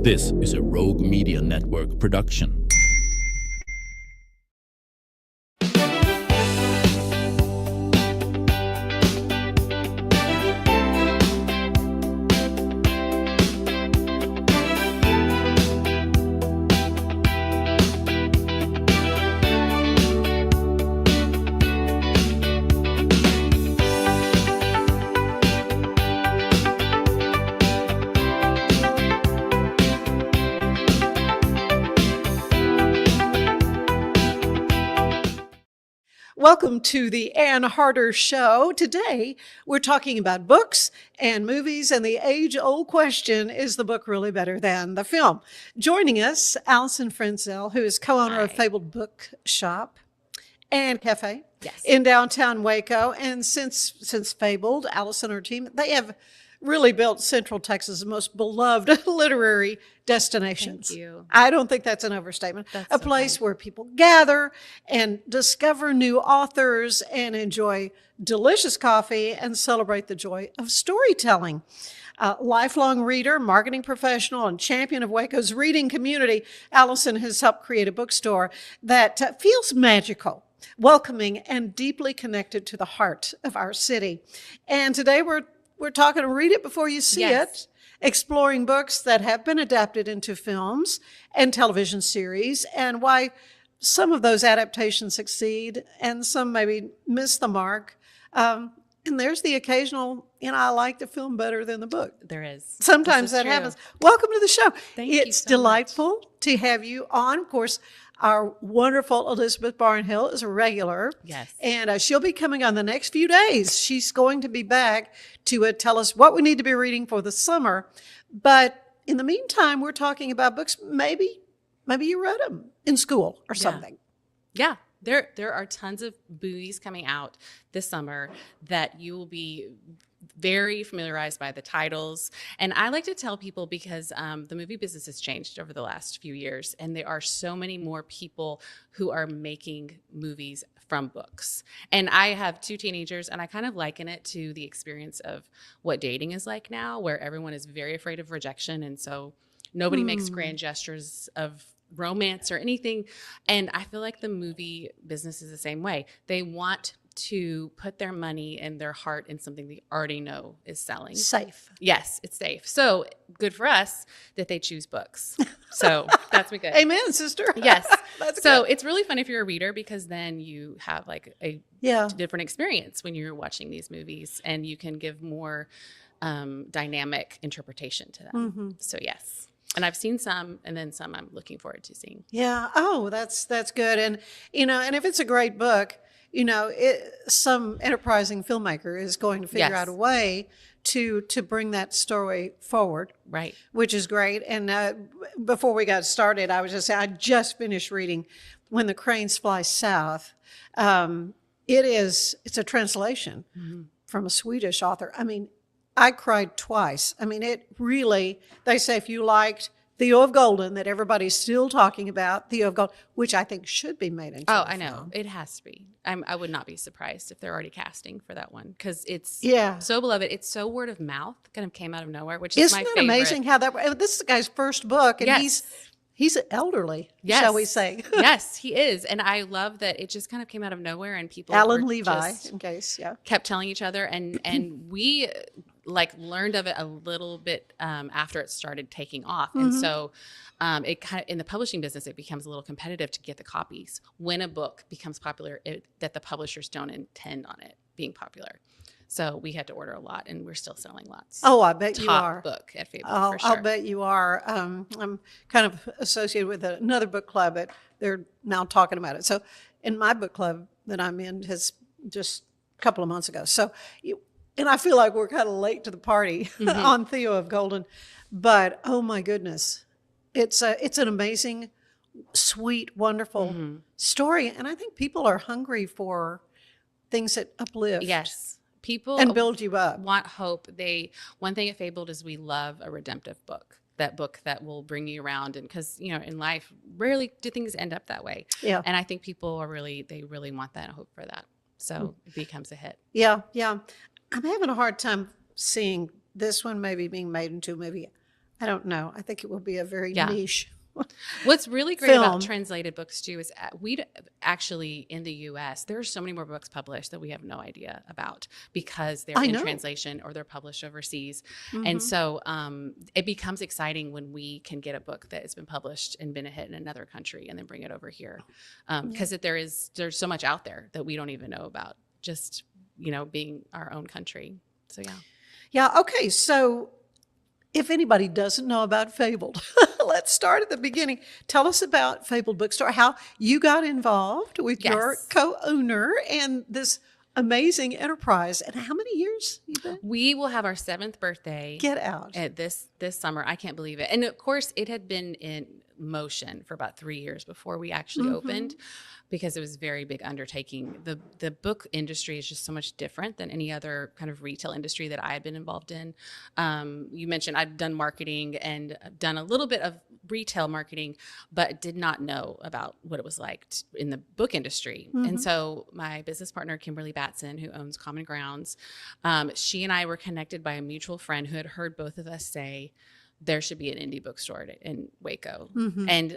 This is a Rogue Media Network production. Welcome to the Ann Harder Show. Today, we're talking about books and movies, and the age-old question, is the book really better than the film? Joining us, Alison Frenzel, who is co-owner of Fabled Bookshop and Cafe in downtown Waco. And since Fabled, Alison and her team, they have really built Central Texas' most beloved literary destinations. Thank you. I don't think that's an overstatement. That's a place where people gather and discover new authors and enjoy delicious coffee and celebrate the joy of storytelling. Lifelong reader, marketing professional, and champion of Waco's reading community, Alison has helped create a bookstore that feels magical, welcoming, and deeply connected to the heart of our city. And today we're talking Read It Before You See It, exploring books that have been adapted into films and television series, and why some of those adaptations succeed and some maybe miss the mark. And there's the occasional, I like the film better than the book. There is. Sometimes that happens. Welcome to the show. Thank you It's so delightful to have you on. Of course, our wonderful Elizabeth Barnhill is a regular. Yes. And she'll be coming on the next few days. She's going to be back to tell us what we need to be reading for the summer. But in the meantime, we're talking about books. Maybe you read them in school or something. Yeah. There are tons of movies coming out this summer that you will be very familiarized by the titles. And I like to tell people because the movie business has changed over the last few years, and there are so many more people who are making movies from books. And I have two teenagers, and I kind of liken it to the experience of what dating is like now, where everyone is very afraid of rejection. And so nobody makes grand gestures of romance or anything. And I feel like the movie business is the same way. They want to put their money and their heart in something they already know is selling. Safe. Yes, it's safe. So good for us that they choose books. So that's good. Amen, sister. Yes. That's so good. it's really fun if you're a reader, because then you have like a different experience when you're watching these movies, and you can give more dynamic interpretation to them. Mm-hmm. So yes. And I've seen some, and then some I'm looking forward to seeing. Yeah. Oh, that's good. And, and if it's a great book, some enterprising filmmaker is going to figure out a way to bring that story forward. Right. Which is great. And before we got started, I was just saying, I just finished reading When the Cranes Fly South. It's a translation from a Swedish author. I mean, I cried twice. I mean, it really, they say if you liked Theo of Golden, that everybody's still talking about, Theo of Golden, which I think should be made into a I know. film. It has to be. I would not be surprised if they're already casting for that one, because it's so beloved. It's so word of mouth, kind of came out of nowhere, which is my favorite. Isn't it amazing how that, this is the guy's first book, and he's elderly, shall we say. Yes, he is. And I love that it just kind of came out of nowhere, and people Alan Levi, in case, kept telling each other, and we learned of it a little bit after it started taking off. And so it kind of, in the publishing business, it becomes a little competitive to get the copies. When a book becomes popular, that the publishers don't intend on it being popular. So we had to order a lot, and we're still selling lots. Oh, I bet you are. Top book at Fabled, for sure. I'll bet you are. I'm kind of associated with another book club that they're now talking about it. So in my book club that I'm in has just a couple of months ago. So and I feel like we're kind of late to the party on Theo of Golden, but oh my goodness, it's an amazing, sweet, wonderful story, and I think people are hungry for things that uplift. Yes, people and build you up. Want hope. One thing at Fabled is we love a redemptive book. That book that will bring you around, and because in life, rarely do things end up that way. Yeah, and I think people they really want that and hope for that. So it becomes a hit. Yeah. I'm having a hard time seeing this one maybe being made into a movie. I don't know. I think it will be a very Yeah. niche. What's really great Film. about translated books too is we actually in the U.S. there are so many more books published that we have no idea about because they're I in know. translation or they're published overseas, Mm-hmm. and so it becomes exciting when we can get a book that has been published and been a hit in another country and then bring it over here, because there's so much out there that we don't even know about. Just being our own country. So yeah. Yeah. Okay. So, if anybody doesn't know about Fabled, let's start at the beginning. Tell us about Fabled Bookstore, how you got involved with your Yes. co-owner and this amazing enterprise. And how many years you been? We will have our 7th birthday. Get out. At this summer. I can't believe it. And of course, it had been in motion for about 3 years before we actually opened, because it was a very big undertaking. The book industry is just so much different than any other kind of retail industry that I had been involved in. You mentioned I'd done marketing and done a little bit of retail marketing, but did not know about what it was like in the book industry. And so my business partner, Kimberly Batson, who owns Common Grounds, she and I were connected by a mutual friend who had heard both of us say, there should be an indie bookstore in Waco. And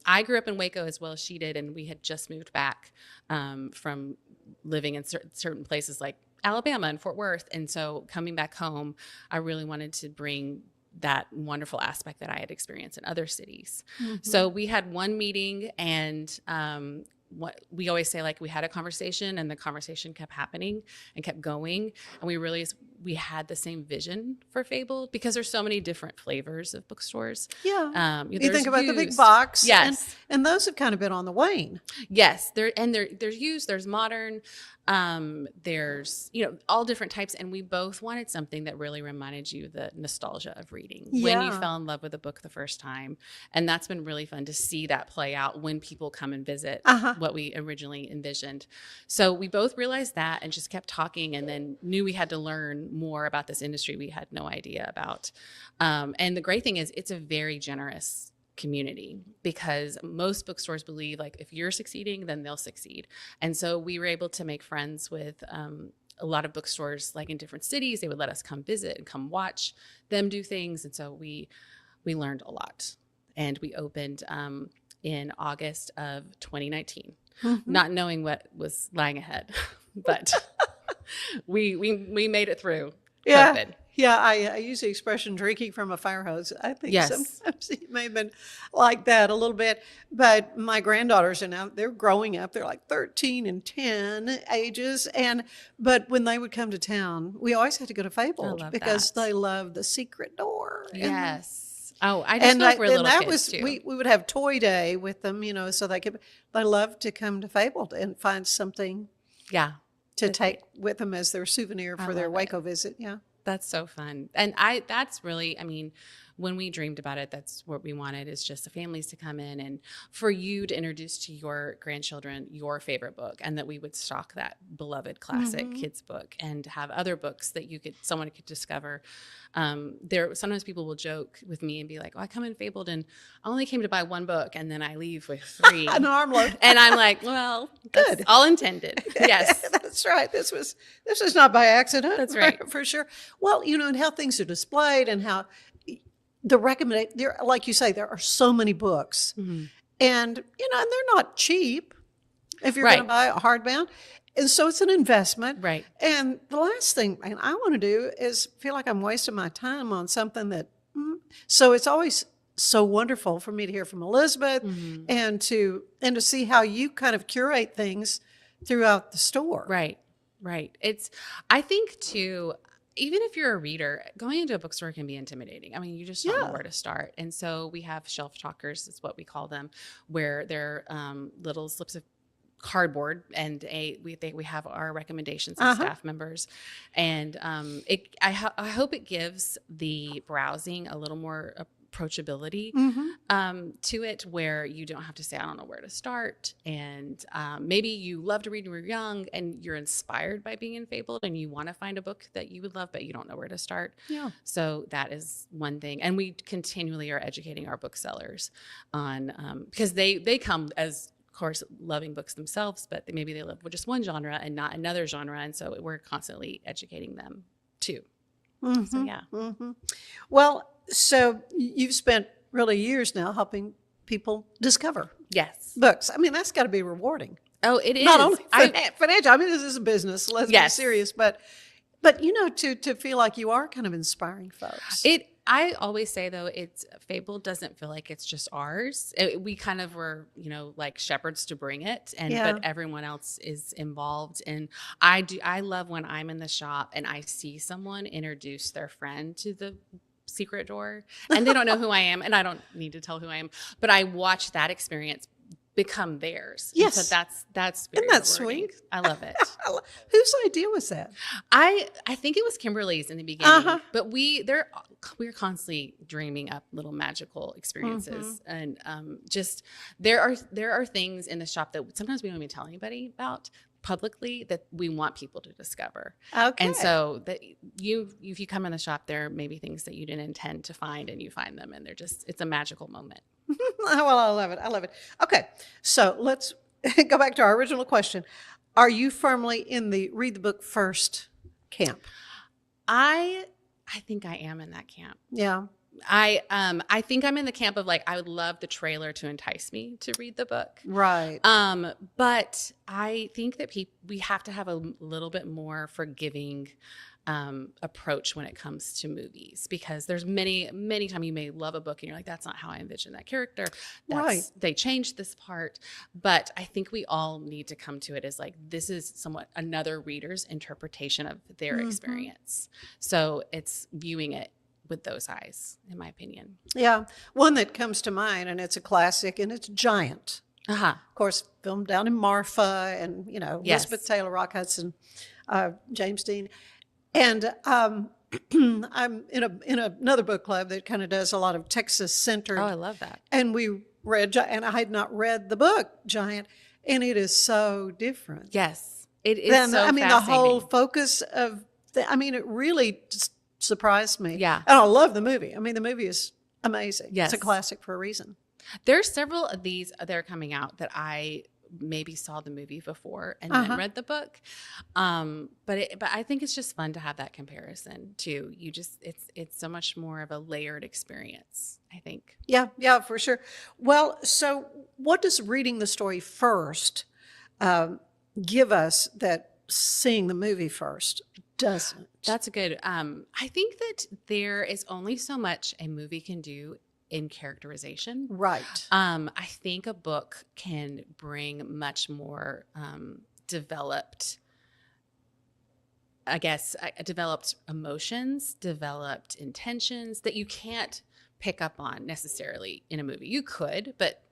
I grew up in Waco as well as she did. And we had just moved back from living in certain places like Alabama and Fort Worth. And so coming back home, I really wanted to bring that wonderful aspect that I had experienced in other cities. So we had one meeting, and what we always say, like, we had a conversation and the conversation kept happening and kept going. And we realized we had the same vision for Fabled because there's so many different flavors of bookstores. Yeah. You There's think about the big used. box. Yes. And those have kind of been on the wane. Yes. There's used, there's modern, there's, all different types. And we both wanted something that really reminded you the nostalgia of reading when you Yeah. fell in love with a book the first time. And that's been really fun to see that play out when people come and visit what we originally envisioned. So we both realized that and just kept talking, and then knew we had to learn more about this industry we had no idea about. And the great thing is it's a very generous community, because most bookstores believe, like, if you're succeeding, then they'll succeed. And so we were able to make friends with a lot of bookstores, like in different cities. They would let us come visit and come watch them do things. And so we learned a lot. And we opened in August of 2019, not knowing what was lying ahead, but we made it through COVID. Yeah, I use the expression drinking from a fire hose. I think Yes. sometimes it may have been like that a little bit. But my granddaughters are now, they're growing up. They're like 13 and 10 ages. But when they would come to town, we always had to go to Fabled love because that. they love the secret door. Yes. Oh, I just know for little kids too. We would have toy day with them, so they loved to come to Fabled and find something Yeah. to take with them as their souvenir for their love it. Waco visit. Yeah. That's so fun. And that's really, when we dreamed about it, that's what we wanted, is just the families to come in and for you to introduce to your grandchildren your favorite book, and that we would stock that beloved classic kids book and have other books that someone could discover. Sometimes people will joke with me and be like, I come in Fabled and I only came to buy one book, and then I leave with 3. An armload. And I'm like, well, that's Good. all intended. Yes. That's right. This was not by accident. That's right. For sure. Well, and how things are displayed and how the recommendation, like you say, there are so many books, and, and they're not cheap if you're going to buy a hardbound. And so it's an investment. Right. And the last thing I want to do is feel like I'm wasting my time on something that, so it's always so wonderful for me to hear from Elizabeth and to see how you kind of curate things throughout the store. Right. I think too, even if you're a reader, going into a bookstore can be intimidating. You just don't know where to start. And so we have shelf talkers, is what we call them, where they're little slips of cardboard, and we have our recommendations as staff members. And I hope it gives the browsing a little more approachability to it, where you don't have to say, I don't know where to start. And maybe you love to read when you're young and you're inspired by being in Fabled and you want to find a book that you would love, but you don't know where to start. Yeah. So that is one thing. And we continually are educating our booksellers on, because they come as, of course, loving books themselves, but maybe they love just one genre and not another genre. And so we're constantly educating them too. So yeah. Well, So you've spent really years now helping people discover Yes. books. I mean, that's got to be rewarding. Oh, it is. Not only financial. I mean, this is a business. Let's be Yes. serious. But to feel like you are kind of inspiring folks. I always say though, Fabled doesn't feel like it's just ours. We kind of were, like shepherds to bring it, but everyone else is involved. And I love when I'm in the shop and I see someone introduce their friend to the secret door, and they don't know who I am, and I don't need to tell who I am, but I watch that experience become theirs. Yes. And so that's very Isn't that rewarding. sweet? I love it. Whose idea was that? I think it was Kimberly's in the beginning, Uh-huh. but we're constantly dreaming up little magical experiences, and just there are things in the shop that sometimes we don't even tell anybody about publicly that we want people to discover. Okay. And so that if you come in the shop, there may be things that you didn't intend to find, and you find them, and it's a magical moment. Well, I love it. I love it. Okay. So let's go back to our original question. Are you firmly in the read the book first camp? I think I am in that camp. Yeah. I think I'm in the camp of like, I would love the trailer to entice me to read the book. Right. But I think that we have to have a little bit more forgiving approach when it comes to movies, because there's many times you may love a book and you're like, that's not how I envisioned that character. Right. They changed this part. But I think we all need to come to it as like, this is somewhat another reader's interpretation of their experience. So it's viewing it with those eyes, in my opinion. Yeah. One that comes to mind, and it's a classic, and it's Giant. Uh-huh. Of course, filmed down in Marfa, and, Yes. Elizabeth Taylor, Rock Hudson, James Dean. And I'm in another book club that kind of does a lot of Texas-centered. Oh, I love that. And we read, and I had not read the book Giant, and it is so different. Yes, it is. The whole focus of it really just surprised me. Yeah. And I love the movie. I mean, the movie is amazing. Yes. It's a classic for a reason. There's several of these that are coming out that I maybe saw the movie before and then read the book. But I think it's just fun to have that comparison too. It's so much more of a layered experience, I think. Yeah, for sure. Well, so what does reading the story first give us that seeing the movie first doesn't? That's a good. I think that there is only so much a movie can do in characterization. Right. I think a book can bring much more developed emotions, developed intentions that you can't pick up on necessarily in a movie. You could, but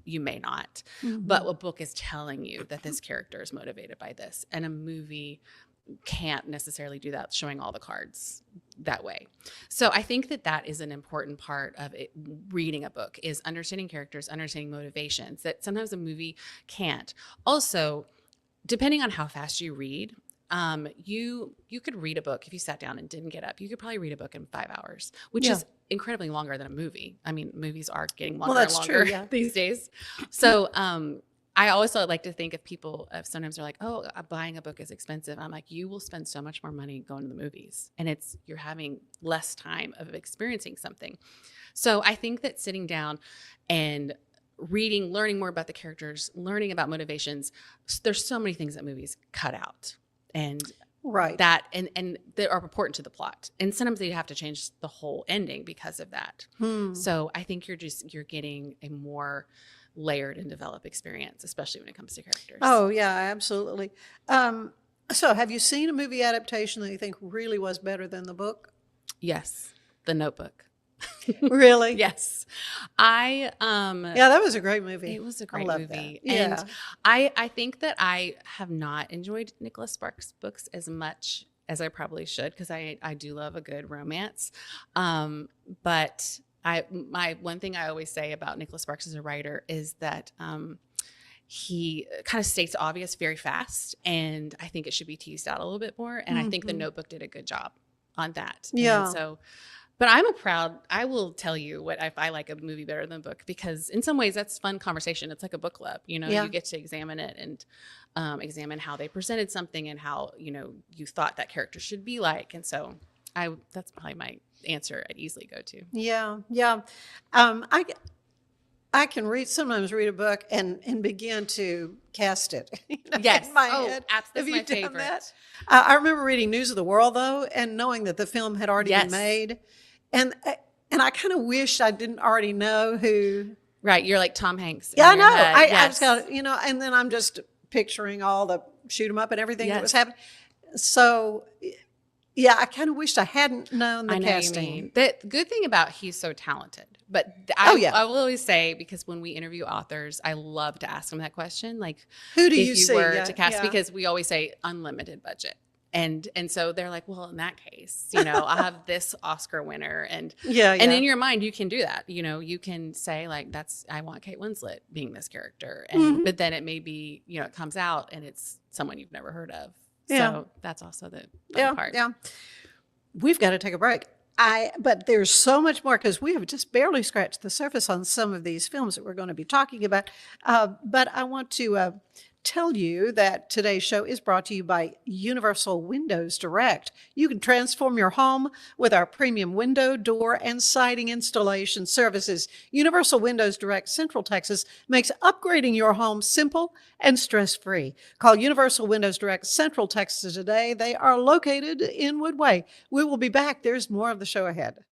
you may not. But a book is telling you that this character is motivated by this, and a movie can't necessarily do that, showing all the cards that way. So I think that is an important part of it, reading a book, is understanding characters, understanding motivations that sometimes a movie can't. Also, depending on how fast you read, you could read a book if you sat down and didn't get up. You could probably read a book in 5 hours, which is incredibly longer than a movie. I mean, movies are getting longer and longer these days. So I also like to think of people, sometimes they're like, oh, buying a book is expensive. I'm like, you will spend so much more money going to the movies, and you're having less time of experiencing something. So I think that sitting down and reading, learning more about the characters, learning about motivations, there's so many things that movies cut out. And that and they are important to the plot, and sometimes they have to change the whole ending because of that. So I think you're getting a more layered and developed experience, especially when it comes to characters. Oh yeah, absolutely. So have you seen a movie adaptation that you think really was better than the book? Yes, The Notebook. Really? Yes. Yeah, that was a great movie. It was a great movie. That. Yeah. And I think that I have not enjoyed Nicholas Sparks' books as much as I probably should, because I do love a good romance. But my one thing I always say about Nicholas Sparks as a writer is that he kind of states the obvious very fast, and I think it should be teased out a little bit more. And I think The Notebook did a good job on that. Yeah. And so, but I will tell you if I like a movie better than a book, because in some ways that's fun conversation. It's like a book club, you get to examine it and examine how they presented something and how, you thought that character should be like. And so That's probably my answer I'd easily go to. Yeah, yeah. I can sometimes read a book and begin to cast it Yes. in my Oh, head. that's Have my you done favorite. that? I remember reading News of the World, though, and knowing that the film had already been Yes. made. And I kind of wished I didn't already know who. Right. You're like Tom Hanks. Yeah, I in your know. head. I Yes. was kind of, and then I'm just picturing all the shoot 'em up and everything that was Yes. happening. So, yeah, I kind of wished I hadn't known the I know casting. what you mean. The good thing about he's so talented, but Oh, yeah. I will always say, because when we interview authors, I love to ask them that question, like, Who do if you you see? were Yeah, to cast, yeah. because we always say unlimited budget. And so they're like, well, in that case, I have this Oscar winner. And Yeah, and yeah. in your mind, you can do that. You can say, like, I want Kate Winslet being this character. And but then it may be, it comes out and it's someone you've never heard of. Yeah. So that's also the fun part. Yeah. We've got to take a break. But there's so much more, because we have just barely scratched the surface on some of these films that we're going to be talking about. But I want to tell you that today's show is brought to you by Universal Windows Direct. You can transform your home with our premium window, door, and siding installation services. Universal Windows Direct Central Texas makes upgrading your home simple and stress-free. Call Universal Windows Direct Central Texas today. They are located in Woodway. We will be back. There's more of the show ahead.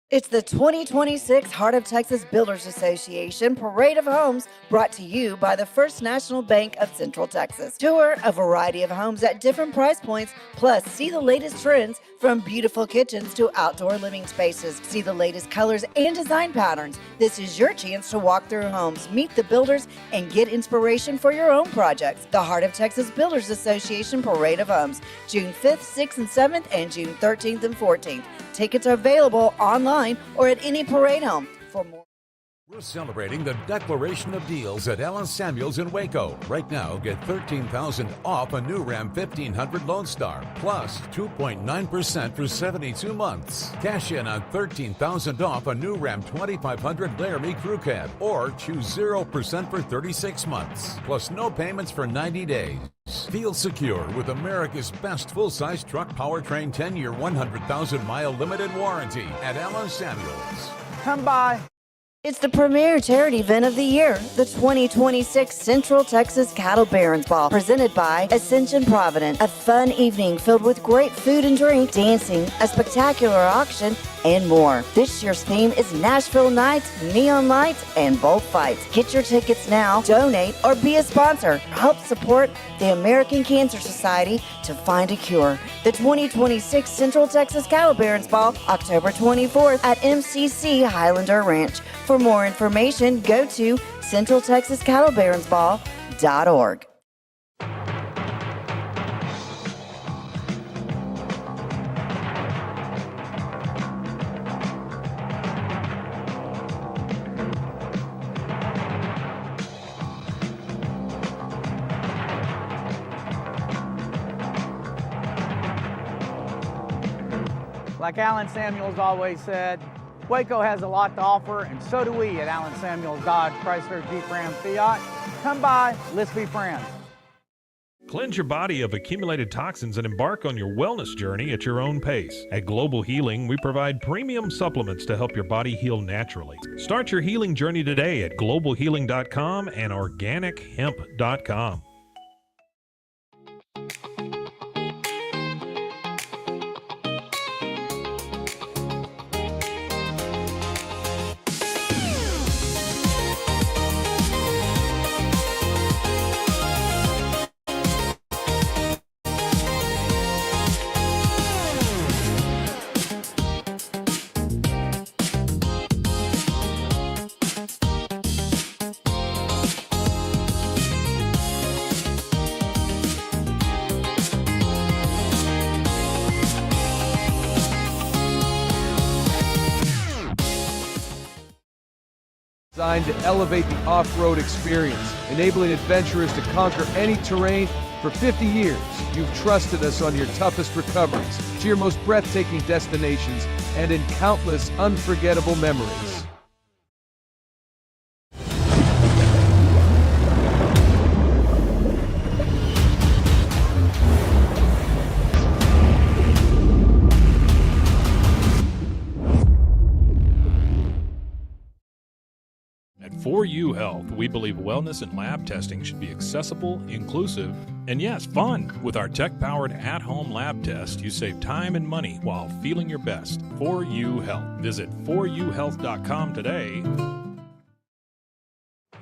It's the 2026 Heart of Texas Builders Association Parade of Homes, brought to you by the First National Bank of Central Texas. Tour a variety of homes at different price points, plus see the latest trends from beautiful kitchens to outdoor living spaces. See the latest colors and design patterns. This is your chance to walk through homes, meet the builders, and get inspiration for your own projects. The Heart of Texas Builders Association Parade of Homes, June 5th, 6th, and 7th, and June 13th and 14th. Tickets are available online or at any parade home. For more, we're celebrating the Declaration of Deals at Allen Samuels in Waco. Right now, get $13,000 off a new Ram 1500 Lone Star, plus 2.9% for 72 months. Cash in on $13,000 off a new Ram 2500 Laramie Crew Cab, or choose 0% for 36 months, plus no payments for 90 days. Feel secure with America's best full-size truck powertrain 10-year, 100,000-mile limited warranty at Allen Samuels. Come by. it's the premier charity event of the year, the 2026 Central Texas Cattle Barons Ball, presented by Ascension Provident. A fun evening filled with great food and drink, dancing, a spectacular auction, and more. This year's theme is Nashville Nights, Neon Lights, and Bullfights. Get your tickets now, donate, or be a sponsor. Help support the American Cancer Society to find a cure. The 2026 Central Texas Cattle Barons Ball, October 24th at MCC Highlander Ranch. For more information, go to centraltexascattlebaronsball.org. Like Alan Samuels always said, Waco has a lot to offer, and so do we at Alan Samuels Dodge Chrysler Jeep Ram Fiat. Come by, let's be friends. Cleanse your body of accumulated toxins and embark on your wellness journey at your own pace. At Global Healing, we provide premium supplements to help your body heal naturally. Start your healing journey today at globalhealing.com and organichemp.com. Designed to elevate the off-road experience, enabling adventurers to conquer any terrain. For 50 years, you've trusted us on your toughest recoveries, to your most breathtaking destinations, and in countless unforgettable memories. health, we believe wellness and lab testing should be accessible, inclusive, and yes, fun. With our tech-powered at-home lab test, you save time and money while feeling your best. 4U Health. Visit 4uhealth.com today.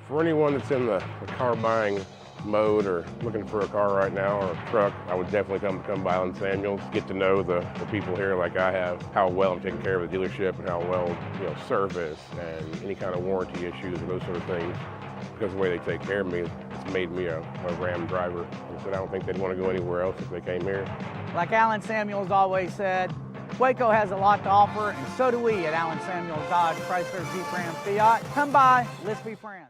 For anyone that's in the car buying mode or looking for a car right now or a truck, I would definitely come by Allen Samuels, get to know the people here like I have, how well I'm taking care of the dealership and how well, service and any kind of warranty issues and those sort of things. Because of the way they take care of me, it's made me a Ram driver. And so I don't think they'd want to go anywhere else if they came here. Like Allen Samuels always said, Waco has a lot to offer, and so do we at Allen Samuels Dodge, Chrysler, Jeep, Ram, Fiat. Come by, let's be friends.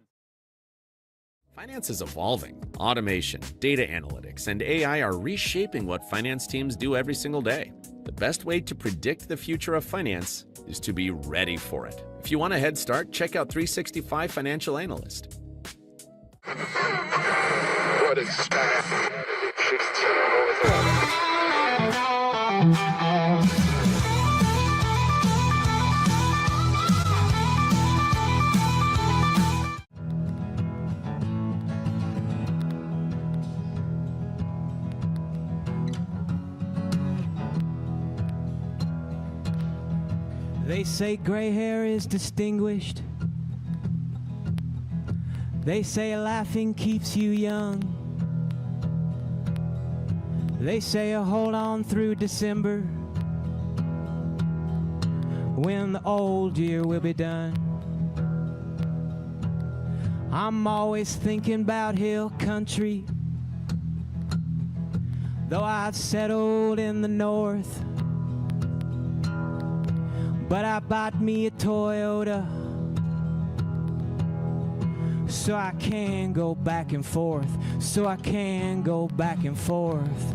Finance is evolving. Automation, data analytics, and AI are reshaping what finance teams do every single day. The best way to predict the future of finance is to be ready for it. If you want a head start, check out 365 Financial Analyst. What is They say gray hair is distinguished. They say laughing keeps you young. They say hold on through December when the old year will be done. I'm always thinking about hill country, though I've settled in the north. But I bought me a Toyota so I can go back and forth, so I can go back and forth.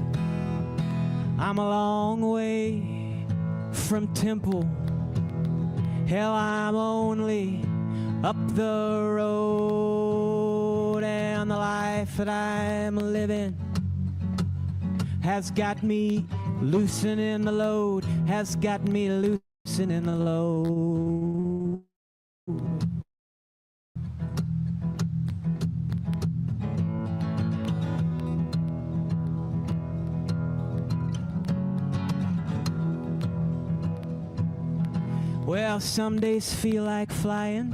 I'm a long way from Temple. Hell, I'm only up the road, and the life that I'm living has got me loosening the load, has got me loosening the load. Well, some days feel like flying.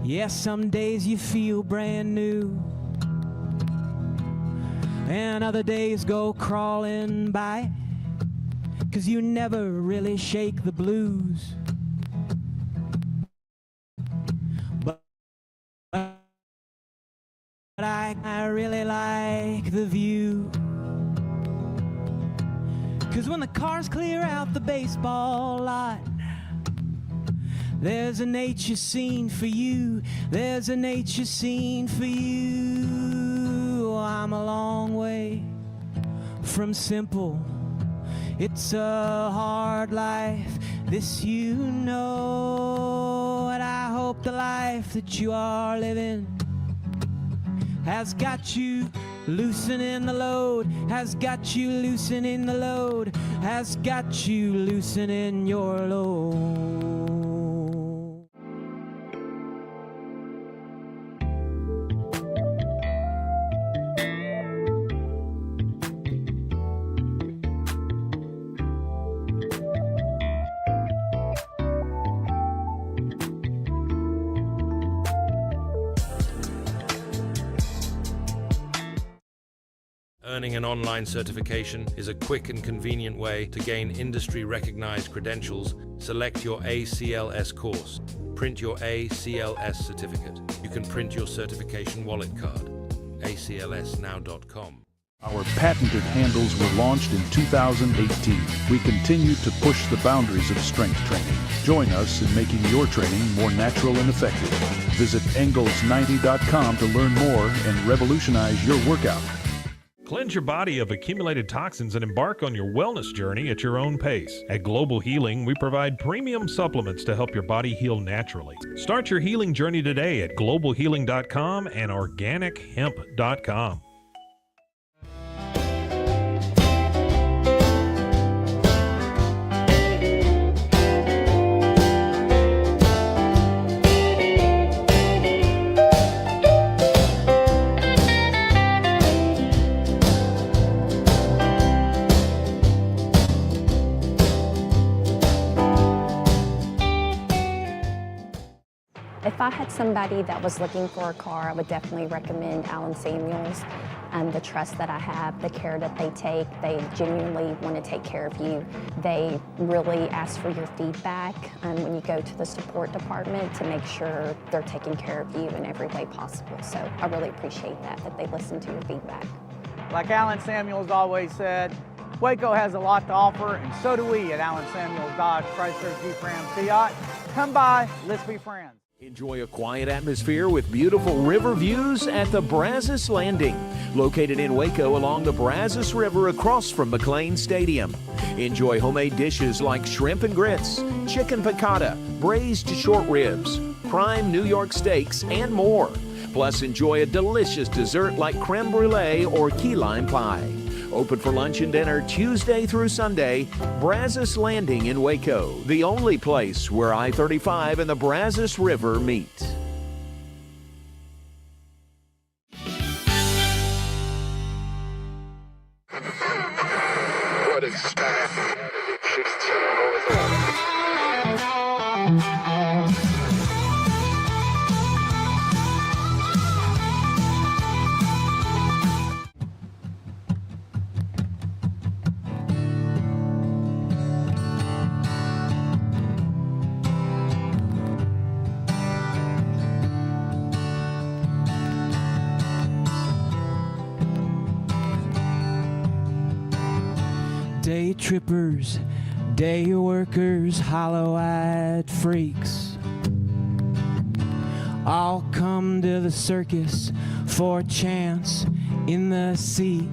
Yes, some days you feel brand new, and other days go crawling by, 'cause you never really shake the blues. But I really like the view, 'cause when the cars clear out the baseball lot, there's a nature scene for you, there's a nature scene for you. I'm a long way from simple. It's a hard life, this you know, and I hope the life that you are living has got you loosening the load, has got you loosening the load, has got you loosening your load. Earning an online certification is a quick and convenient way to gain industry-recognized credentials. Select your ACLS course. Print your ACLS certificate. You can print your certification wallet card. aclsnow.com. Our patented handles were launched in 2018. We continue to push the boundaries of strength training. Join us in making your training more natural and effective. Visit Engels90.com to learn more and revolutionize your workout. Cleanse your body of accumulated toxins and embark on your wellness journey at your own pace. At Global Healing, we provide premium supplements to help your body heal naturally. Start your healing journey today at globalhealing.com and organichemp.com. I had somebody that was looking for a car, I would definitely recommend Allen Samuels. The trust that I have, the care that they take, they genuinely want to take care of you. They really ask for your feedback when you go to the support department to make sure they're taking care of you in every way possible. So I really appreciate that they listen to your feedback. Like Allen Samuels always said, Waco has a lot to offer, and so do we at Allen Samuels Dodge Chrysler Jeep Ram Fiat. Come by, let's be friends. Enjoy a quiet atmosphere with beautiful river views at the Brazos Landing, located in Waco along the Brazos River across from McLean Stadium. Enjoy homemade dishes like shrimp and grits, chicken piccata, braised short ribs, prime New York steaks, and more. Plus, enjoy a delicious dessert like creme brulee or key lime pie. Open for lunch and dinner Tuesday through Sunday. Brazos Landing in Waco, the only place where I-35 and the Brazos River meet. What is Day trippers, day workers, hollow-eyed freaks all come to the circus for a chance in the seat.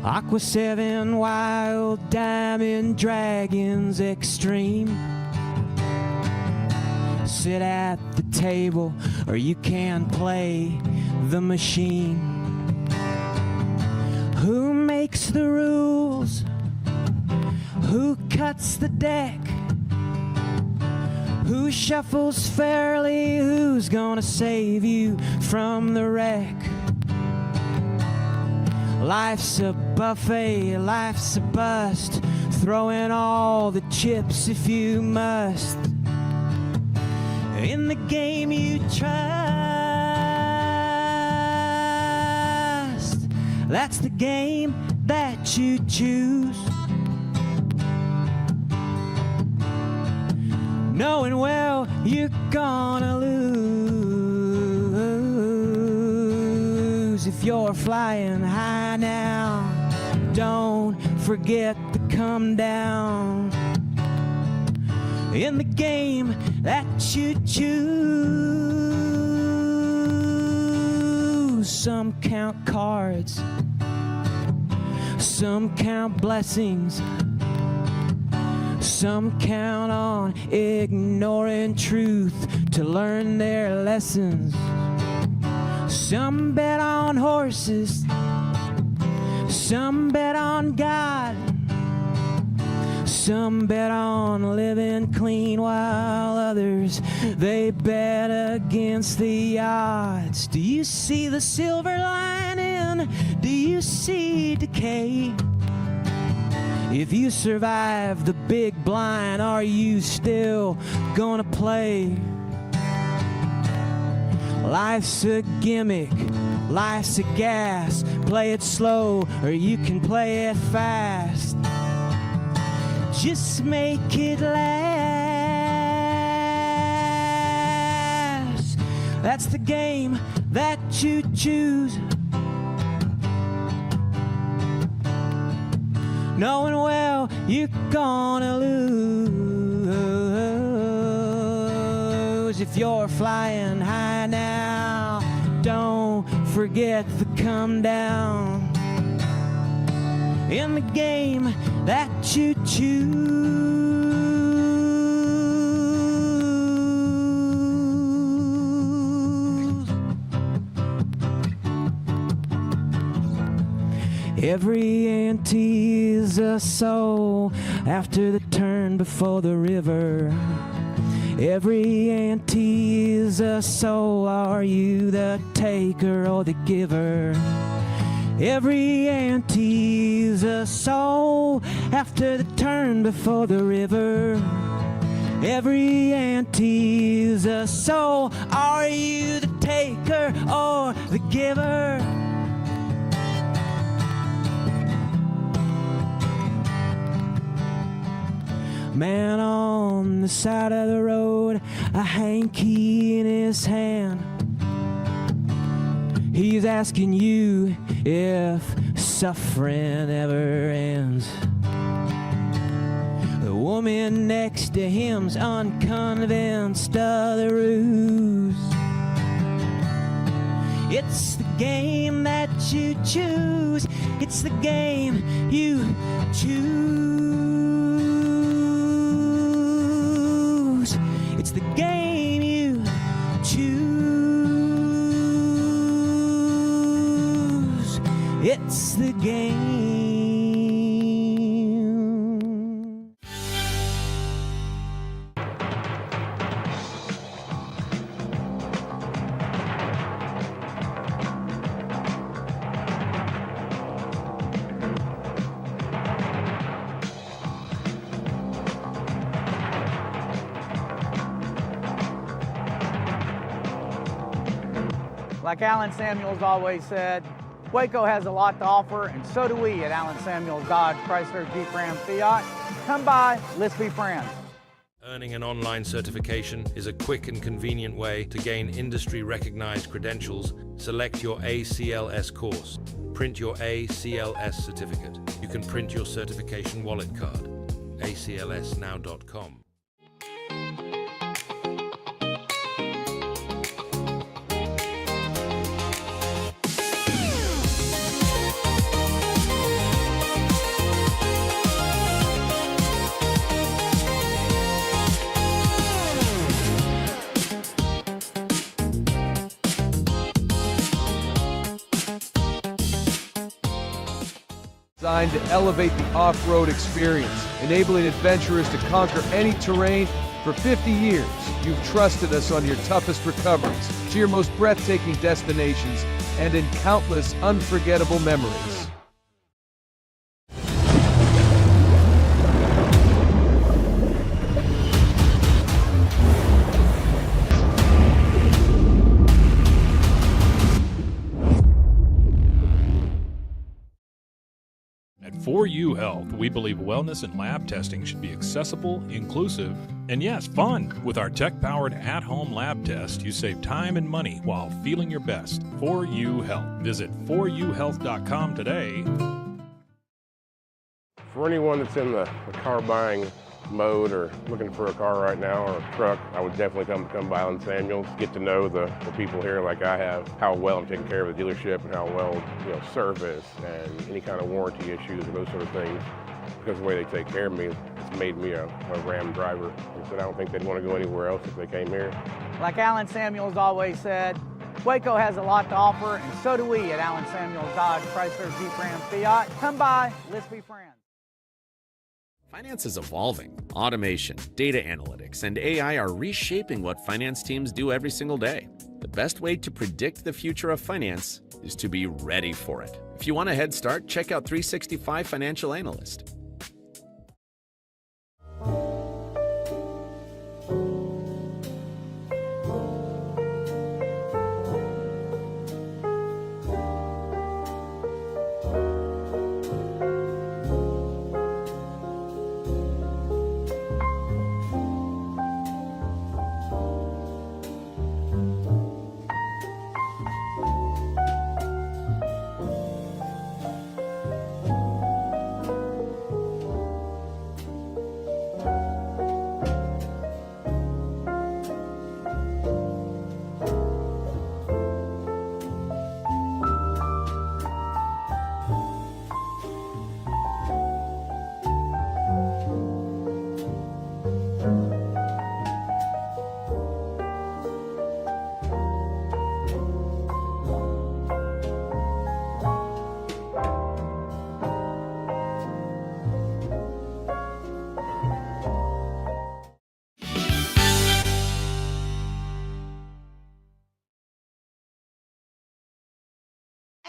Aqua 7, Wild Diamond, Dragons Extreme. Sit at the table or you can play the machine. Who makes the rules? Who cuts the deck? Who shuffles fairly? Who's gonna save you from the wreck? Life's a buffet, life's a bust. Throw in all the chips if you must. In the game you trust, that's the game that you choose. Knowing well you're gonna lose. If you're flying high now, don't forget to come down. In the game that you choose, some count cards, some count blessings, some count on ignoring truth to learn their lessons. Some bet on horses, some bet on God, some bet on living clean while others, they bet against the odds. Do you see the silver lining? Do you see decay? If you survive the big blind, are you still gonna play? Life's a gimmick, life's a gas. Play it slow or you can play it fast. Just make it last. That's the game that you choose. Knowing well you're gonna lose. If you're flying high now, don't forget to come down. In the game that you choose. Every ante is a soul after the turn before the river. Every ante is a soul. Are you the taker or the giver? Every ante is a soul after the turn before the river. Every auntie's a soul. Are you the taker or the giver? Man on the side of the road, a hanky in his hand. He's asking you if suffering ever ends. The woman next to him's unconvinced of the ruse. It's the game that you choose. It's the game you choose. It's the game you choose. It's the game. Like Alan Samuels always said, Waco has a lot to offer, and so do we at Alan Samuels Dodge Chrysler Jeep Ram Fiat. Come by, let's be friends. Earning an online certification is a quick and convenient way to gain industry-recognized credentials. Select your ACLS course. Print your ACLS certificate. You can print your certification wallet card. aclsnow.com. Designed to elevate the off-road experience, enabling adventurers to conquer any terrain. For 50 years, you've trusted us on your toughest recoveries, to your most breathtaking destinations, and in countless unforgettable memories. At 4U Health, we believe wellness and lab testing should be accessible, inclusive, and yes, fun. With our tech-powered at-home lab test, you save time and money while feeling your best. 4U Health. Visit 4uhealth.com today. For anyone that's in the car buying mode or looking for a car right now or a truck, I would definitely come by Alison Samuels, get to know the people here like I have, how well I'm taking care of the dealership and how well, service and any kind of warranty issues or those sort of things. Because of the way they take care of me, it's made me a Ram driver. Like I said, I don't think they'd want to go anywhere else if they came here. Like Alan Samuels always said, Waco has a lot to offer, and so do we at Alan Samuels Dodge Chrysler Jeep Ram Fiat. Come by, let's be friends. Finance is evolving. Automation, data analytics, and AI are reshaping what finance teams do every single day. The best way to predict the future of finance is to be ready for it. If you want a head start, check out 365 Financial Analyst.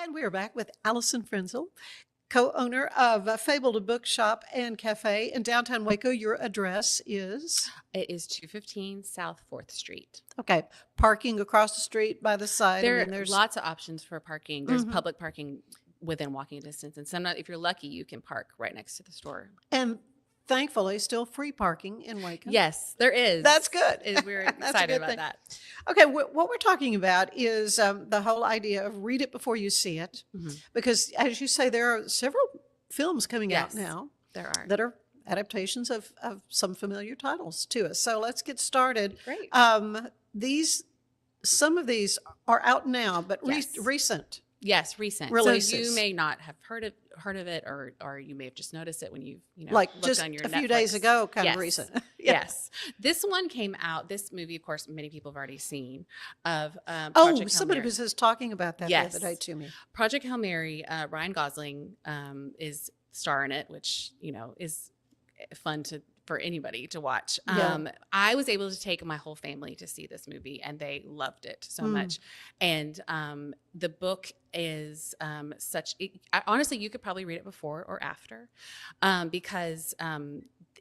And we are back with Alison Frenzel, co-owner of Fabled Bookshop and Cafe in downtown Waco. Your address is? It is 215 South 4th Street. Okay. Parking across the street by the side. There I are mean, there's lots of options for parking. There's public parking within walking distance. And sometimes, if you're lucky, you can park right next to the store. And thankfully, still free parking in Waco. Yes, there is. That's good. We're That's a excited good about thing. that. Okay, what we're talking about is the whole idea of read it before you see it. Because, as you say, there are several films coming out now. There are. That are adaptations of some familiar titles to us. So let's get started. Great. Some of these are out now, but Yes. recent. Yes, recent. Releases. So you may not have heard of it, or you may have just noticed it when you Like looked just on your a few Netflix. days ago, kind of Yes. recent. Yes, this one came out. This movie, of course, many people have already seen. Of Oh, Project Hail somebody Mary. was just talking about that Yes. the other day to me. Project Hail Mary. Ryan Gosling is starring it, which is fun for anybody to watch. Yeah. I was able to take my whole family to see this movie, and they loved it so much. And the book is honestly, you could probably read it before or after, because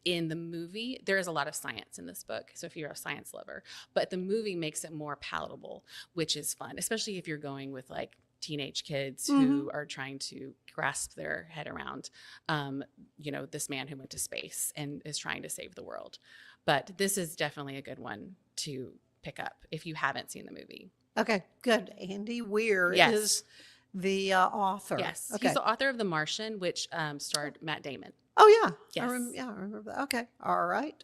in the movie, there is a lot of science in this book. So if you're a science lover, but the movie makes it more palatable, which is fun, especially if you're going with like teenage kids who are trying to grasp their head around, this man who went to space and is trying to save the world. But this is definitely a good one to pick up if you haven't seen the movie. Okay, good. Andy Weir Yes. is the author. Yes, Okay. he's the author of The Martian, which starred Matt Damon. Oh, yeah. Yes. I remember that. Okay. All right.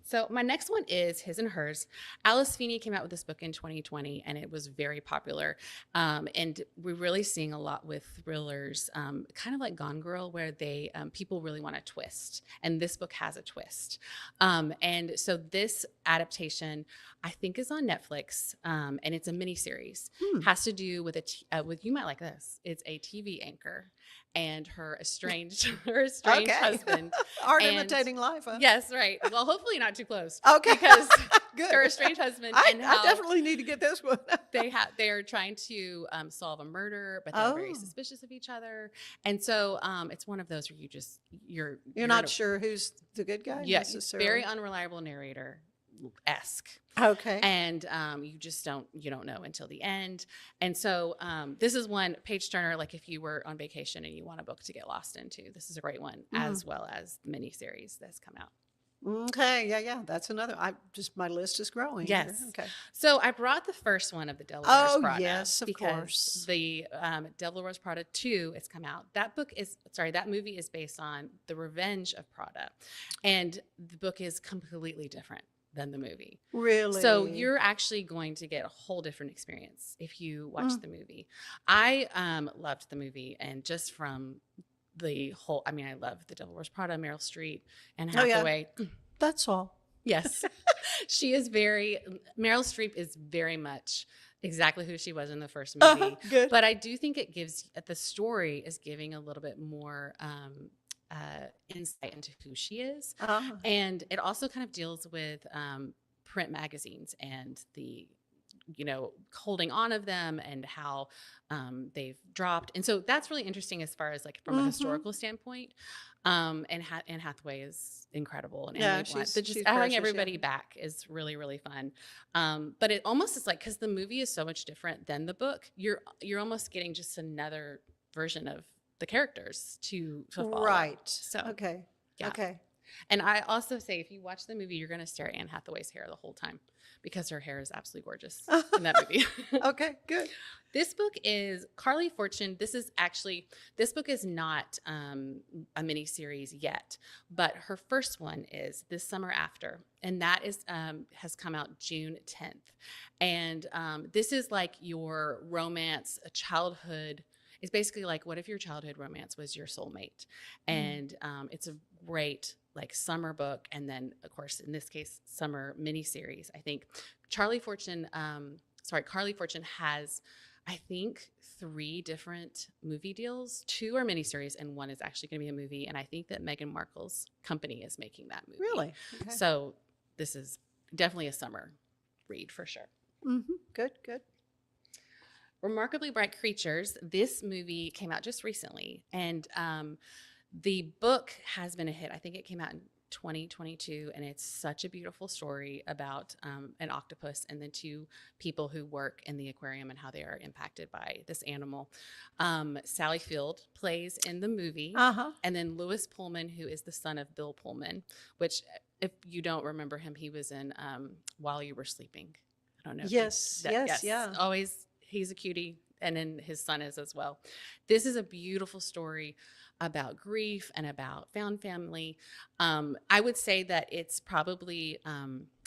So my next one is His and Hers. Alice Feeney came out with this book in 2020, and it was very popular. And we're really seeing a lot with thrillers, kind of like Gone Girl, where they people really want a twist, and this book has a twist. And so this adaptation, I think, is on Netflix, and it's a miniseries. Has to do with with you might like this. It's a TV anchor and her estranged husband. Art And- imitating life, huh? Yes, right. Well, hopefully not too close. Okay. Because Good. her estranged husband I and how definitely need to get this one. they are trying to solve a murder, but they're very suspicious of each other. And so it's one of those where you're not sure who's the good guy Yes, necessarily. very unreliable narrator-esque. Okay. And you don't know until the end. And so this is one page turner, like if you were on vacation and you want a book to get lost into, this is a great one, as well as the miniseries that's come out. Okay. Yeah. That's another. My list is growing. Yes. Here. Okay. So I brought the first one of the Devil Wears Prada. Yes, of because course. The Devil Wears Prada 2 has come out. That movie is based on The Revenge of Prada, and the book is completely different than the movie. Really? So you're actually going to get a whole different experience if you watch the movie. I loved the movie, and just from the whole, I love The Devil Wears Prada, Meryl Streep, and Hathaway. That's all. Yes. Meryl Streep is very much exactly who she was in the first movie. Good. But I do think the story is giving a little bit more insight into who she is. And it also kind of deals with print magazines and the holding on of them and how they've dropped. And so that's really interesting as far as like from a historical standpoint. And Anne Hathaway is incredible. And Yeah, Emily Blunt. she's Just precious, having everybody back is really, really fun. But it almost is like, because the movie is so much different than the book, you're almost getting just another version of the characters to follow. Right. So Okay. yeah. Okay. And I also say, if you watch the movie, you're going to stare at Anne Hathaway's hair the whole time because her hair is absolutely gorgeous in that movie. Okay, good. This book is Carly Fortune. This book is not a mini series yet, but her first one is This Summer After, and that is has come out June 10th. And this is like your romance, a childhood. It's basically like, what if your childhood romance was your soulmate? And it's a great like summer book, and then of course in this case summer miniseries. I think Carly Fortune has, I think, 3 different movie deals. 2 are miniseries, and 1 is actually going to be a movie. And I think that Meghan Markle's company is making that movie. Really? Okay. So this is definitely a summer read for sure. Good. Remarkably Bright Creatures. This movie came out just recently, and the book has been a hit. I think it came out in 2022, and it's such a beautiful story about an octopus and the two people who work in the aquarium and how they are impacted by this animal. Sally Field plays in the movie, and then Lewis Pullman, who is the son of Bill Pullman, which, if you don't remember him, he was in While You Were Sleeping. I don't know. Yes, yeah. Always, he's a cutie, and then his son is as well. This is a beautiful story about grief and about found family. I would say that it's probably,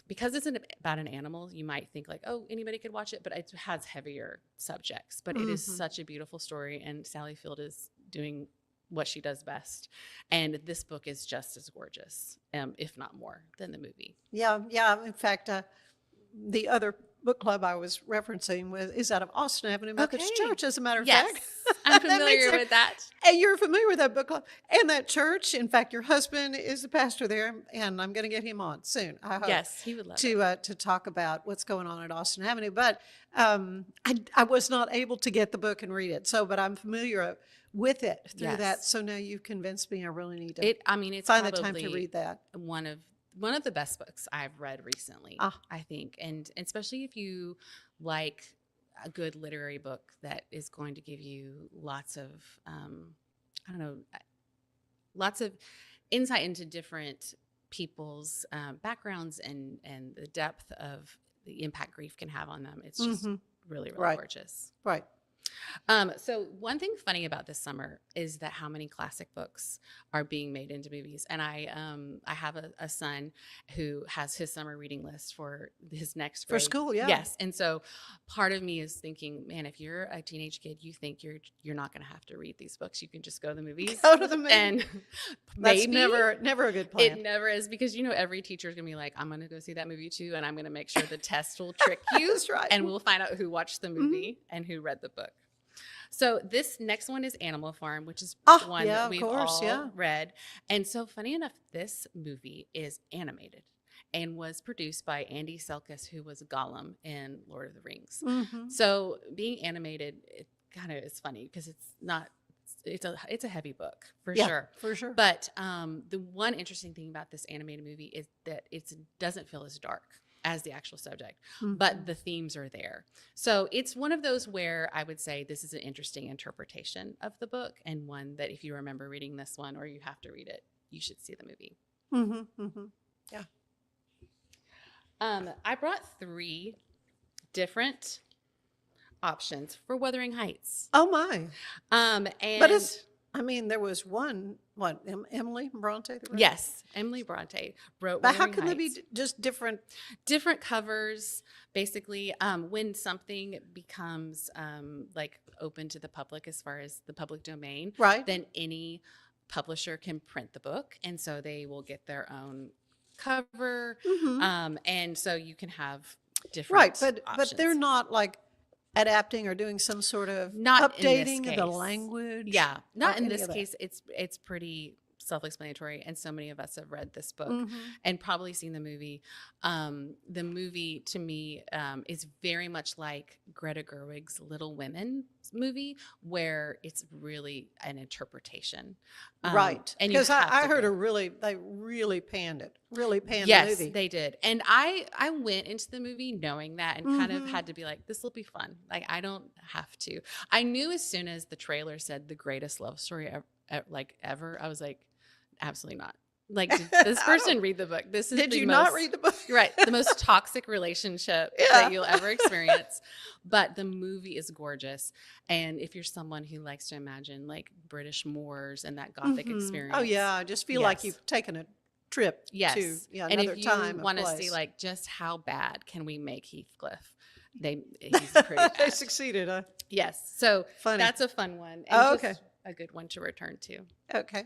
because it's about an animal, you might think like, oh, anybody could watch it, but it has heavier subjects. But it is such a beautiful story, and Sally Field is doing what she does best. And this book is just as gorgeous, if not more, than the movie. Yeah. In fact, the other book club I was referencing is out of Austin Avenue Methodist Church, as a matter of fact. I'm familiar with that. And you're familiar with that book club and that church. In fact, your husband is the pastor there, and I'm going to get him on soon, I hope. Yes, he would love to talk about what's going on at Austin Avenue. But I was not able to get the book and read it, but I'm familiar with it through that. So now you've convinced me I really need to it's find the time to read that. One of the best books I've read recently, I think. And especially if you like a good literary book that is going to give you lots of, lots of insight into different people's backgrounds and the depth of the impact grief can have on them. It's just really, really gorgeous. Right. So one thing funny about this summer is that how many classic books are being made into movies. And I have a son who has his summer reading list for his next grade. For school, yeah. Yes. And so part of me is thinking, man, if you're a teenage kid, you think you're not going to have to read these books. You can just go to the movies. Go to the movies. And that's maybe never a good plan. It never is, because every teacher is going to be like, I'm going to go see that movie too, and I'm going to make sure the test will trick you. That's right. And we'll find out who watched the movie and who read the book. So this next one is Animal Farm, which is one that we've all read. And so funny enough, this movie is animated and was produced by Andy Serkis, who was Gollum in Lord of the Rings. So being animated, it kind of is funny because it's a heavy book for sure. But the one interesting thing about this animated movie is that it doesn't feel as dark as the actual subject, but the themes are there. So it's one of those where I would say this is an interesting interpretation of the book, and one that if you remember reading this one or you have to read it, you should see the movie. Yeah. I brought 3 different options for Wuthering Heights. Oh my. And there was one, Emily Bronte? Yes, Emily Bronte wrote But Wuthering how can Heights. they be just different? Different covers, basically. When something becomes open to the public as far as the public domain, then any publisher can print the book, and so they will get their own cover, and so you can have different but they're not like adapting or doing some sort of updating of the language. Yeah, not in this case. It's pretty self-explanatory, and so many of us have read this book and probably seen the movie. The movie, to me, is very much like Greta Gerwig's Little Women movie, where it's really an interpretation. Right. And because I heard they really panned it. Really panned the movie. Yes, they did. And I went into the movie knowing that, and kind of had to be like, this will be fun. Like, I don't have to. I knew as soon as the trailer said the greatest love story ever, I was like, absolutely not. Like, did this person read the book? Did you not read the book? Right. The most toxic relationship that you'll ever experience. But the movie is gorgeous. And if you're someone who likes to imagine like British moors and that Gothic experience. Oh yeah. I just feel like you've taken a trip to another time. And if you want to see like just how bad can we make Heathcliff? He's pretty bad. They succeeded, huh? Yes. So funny. That's a fun one. And just a good one to return to. Okay.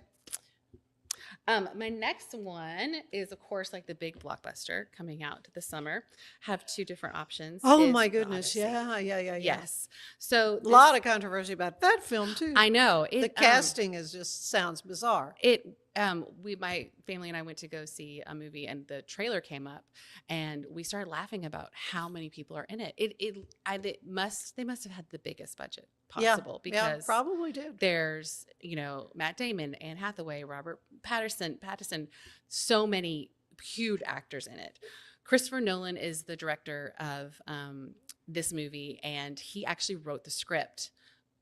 My next one is, of course, like the big blockbuster coming out this summer. Have 2 different options. Oh my goodness! Yeah. Yes. So a lot of controversy about that film too. I know the casting sounds bizarre. It my family and I went to go see a movie, and the trailer came up, and we started laughing about how many people are in it. They must have had the biggest budget possible, because probably did. There's, Matt Damon, Anne Hathaway, Robert Pattinson, so many huge actors in it. Christopher Nolan is the director of this movie, and he actually wrote the script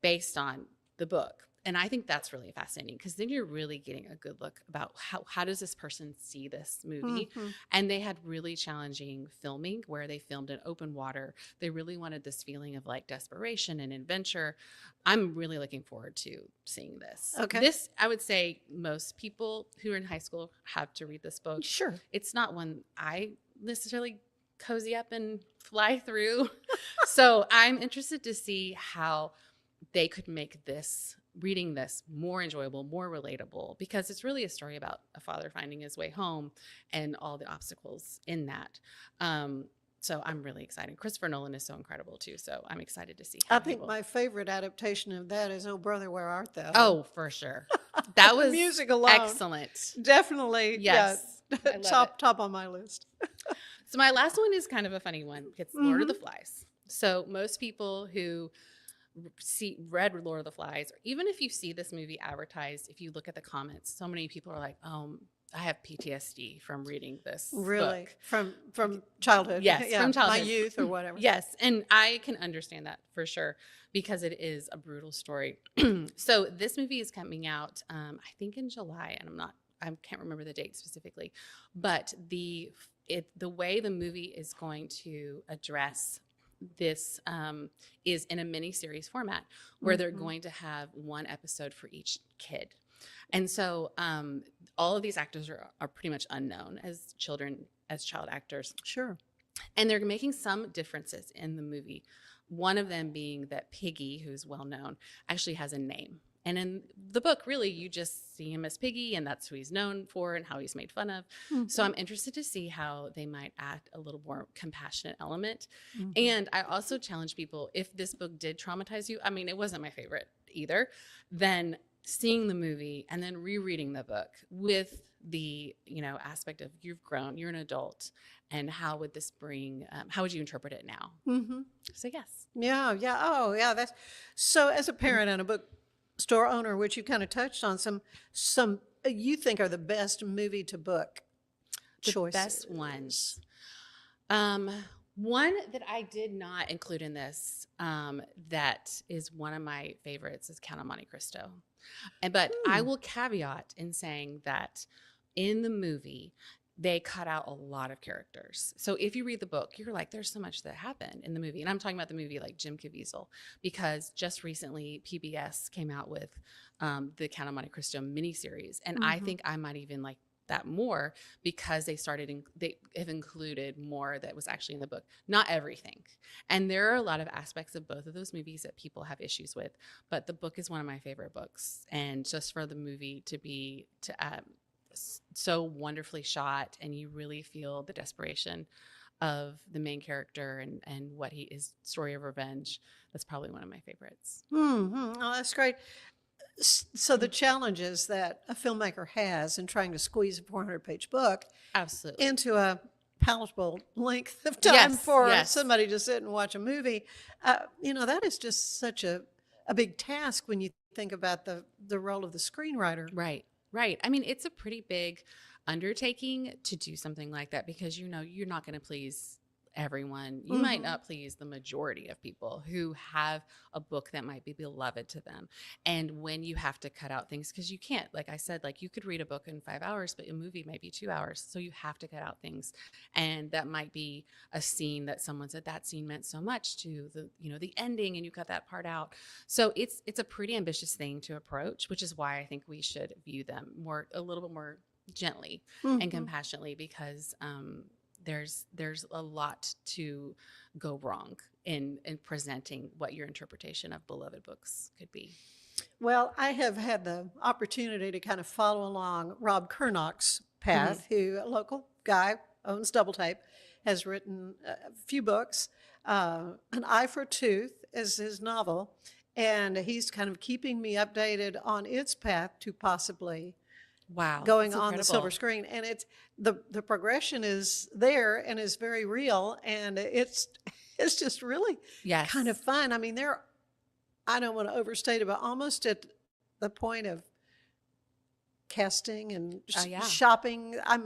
based on the book. And I think that's really fascinating, because then you're really getting a good look about how does this person see this movie. Mm-hmm. And they had really challenging filming, where they filmed in open water. They really wanted this feeling of like desperation and adventure. I'm really looking forward to seeing this. Okay. This, I would say most people who are in high school have to read this book. Sure. It's not one I necessarily cozy up and fly through. So I'm interested to see how they could make reading this more enjoyable, more relatable, because it's really a story about a father finding his way home and all the obstacles in that. So I'm really excited. Christopher Nolan is so incredible too. So I'm excited to see. I think my favorite adaptation of that is "Oh Brother, Where Art Thou?" Oh, for sure. That was music alone. Excellent. Definitely. Yes. Yeah. top on my list. So my last one is kind of a funny one. It's Lord of the Flies. So most people who read Lord of the Flies, or even if you see this movie advertised, if you look at the comments, so many people are like, I have PTSD from reading this book. From childhood. Yes, from childhood. My youth or whatever. Yes, and I can understand that for sure, because it is a brutal story. So this movie is coming out, I think in July, and I can't remember the date specifically, but the way the movie is going to address this is in a mini series format, where they're going to have one episode for each kid. And so all of these actors are pretty much unknown as child actors. Sure. And they're making some differences in the movie. One of them being that Piggy, who's well known, actually has a name. And in the book, really, you just see him as Piggy, and that's who he's known for and how he's made fun of. Mm-hmm. So I'm interested to see how they might add a little more compassionate element. Mm-hmm. And I also challenge people, if this book did traumatize you, I mean, it wasn't my favorite either, then seeing the movie and then rereading the book with the, aspect of you've grown, you're an adult, and how would this how would you interpret it now? Mm-hmm. So yes. Yeah. Oh, yeah. That's so. As a parent and a book store owner, which you kind of touched on, some you think are the best movie to book choices. Best ones. One that I did not include in this, that is one of my favorites, is Count of Monte Cristo. But I will caveat in saying that in the movie, they cut out a lot of characters. So if you read the book, you're like, there's so much that happened in the movie. And I'm talking about the movie like Jim Caviezel, because just recently PBS came out with the Count of Monte Cristo miniseries. And I think I might even like that more, because they have included more that was actually in the book. Not everything. And there are a lot of aspects of both of those movies that people have issues with. But the book is one of my favorite books. And just for the movie to be so wonderfully shot, and you really feel the desperation of the main character and what his story of revenge. That's probably one of my favorites. Mm-hmm. Oh, that's great. So the challenges that a filmmaker has in trying to squeeze a 400-page book absolutely into a palatable length of time for somebody to sit and watch a movie, that is just such a big task when you think about the role of the screenwriter. Right. I mean, it's a pretty big undertaking to do something like that, because you're not going to please everyone. You might not please the majority of people who have a book that might be beloved to them. And when you have to cut out things, because you can't, like I said, like you could read a book in 5 hours, but a movie might be 2 hours. So you have to cut out things. And that might be a scene that someone said that scene meant so much to the ending, and you cut that part out. So it's a pretty ambitious thing to approach, which is why I think we should view them a little bit more gently and compassionately, because there's a lot to go wrong in presenting what your interpretation of beloved books could be. Well, I have had the opportunity to kind of follow along Rob Kernock's path, who, a local guy, owns Double Tape, has written a few books. An Eye for a Tooth is his novel, and he's kind of keeping me updated on its path to possibly Wow. going that's on the silver incredible. screen, and it's the progression is there and is very real, and it's just really Yes. kind of fun. I mean, I don't want to overstate it, but almost at the point of casting and Yeah. shopping. I'm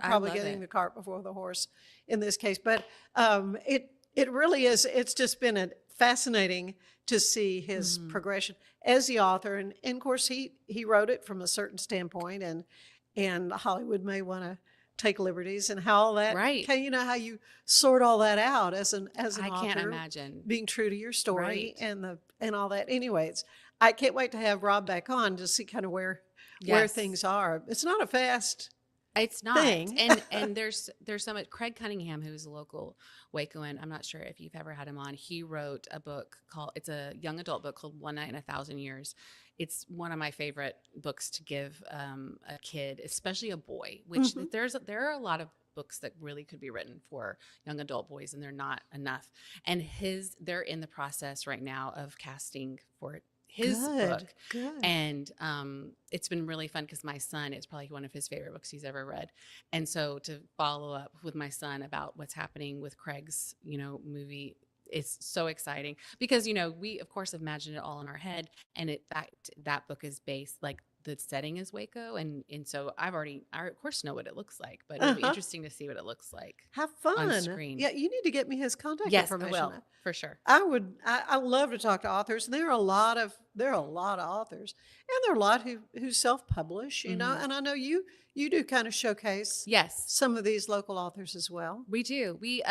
probably love getting it. the cart before the horse in this case, but it really is. It's just been fascinating to see his progression as the author, and of course he wrote it from a certain standpoint, and Hollywood may want to take liberties and how all that. Right. You know how you sort all that out as an I author, can't imagine. being true to your story Right. and all that. Anyways, I can't wait to have Rob back on to see kind of where Yes. things are. It's not a fast It's not. thing. And there's so much. Craig Cunningham, who's a local Wacoan, I'm not sure if you've ever had him on. He wrote a book it's a young adult book called One Night in 1,000 Years. It's one of my favorite books to give a kid, especially a boy, which there are a lot of books that really could be written for young adult boys, and they're not enough. And they're in the process right now of casting for his book. Good. And it's been really fun because my son, it's probably one of his favorite books he's ever read. And so to follow up with my son about what's happening with Craig's, movie, it's so exciting because, we of course imagined it all in our head. And that book is based, like, the setting is Waco. And so I of course know what it looks like, but it'll be interesting to see what it looks like. Have fun on screen. Yeah, you need to get me his contact Yes, I information. will, for sure. I love to talk to authors. There are a lot of authors, and there are a lot who self-publish, and I know you do kind of showcase Yes. some of these local authors as well. We do. We